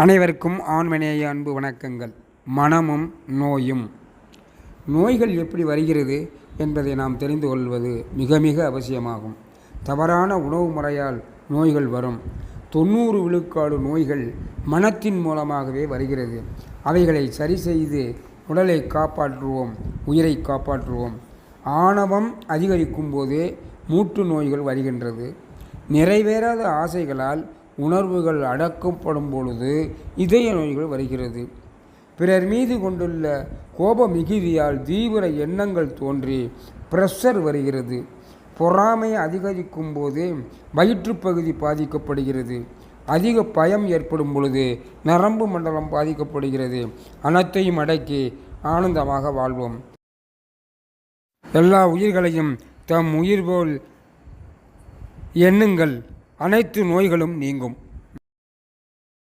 அனைவருக்கும் ஆண்மநேய அன்பு வணக்கங்கள். மனமும் நோயும். நோய்கள் எப்படி வருகிறது என்பதை நாம் தெரிந்து கொள்வது மிக மிக அவசியமாகும். தவறான உணவு முறையால் நோய்கள் வரும். 90 விழுக்காடு நோய்கள் மனத்தின் மூலமாகவே வருகிறது. அவைகளை சரி செய்து உடலை காப்பாற்றுவோம், உயிரை காப்பாற்றுவோம். ஆணவம் அதிகரிக்கும் போதே மூட்டு நோய்கள் வருகின்றது. நிறைவேறாத ஆசைகளால் உணர்வுகள் அடக்கப்படும் பொழுது இதய நோய்கள் வருகிறது. பிறர் மீது கொண்டுள்ள கோப மிகுதியால் தீவிர எண்ணங்கள் தோன்றி பிரஷர் வருகிறது. பொறாமை அதிகரிக்கும் போது வயிற்றுப்பகுதி பாதிக்கப்படுகிறது. அதிக பயம் ஏற்படும் பொழுது நரம்பு மண்டலம் பாதிக்கப்படுகிறது. அனைத்தையும் அடக்கி ஆனந்தமாக வாழ்வோம். எல்லா உயிர்களையும் தம் உயிர் போல் எண்ணுங்கள். அனைத்து நோய்களும் நீங்கும்.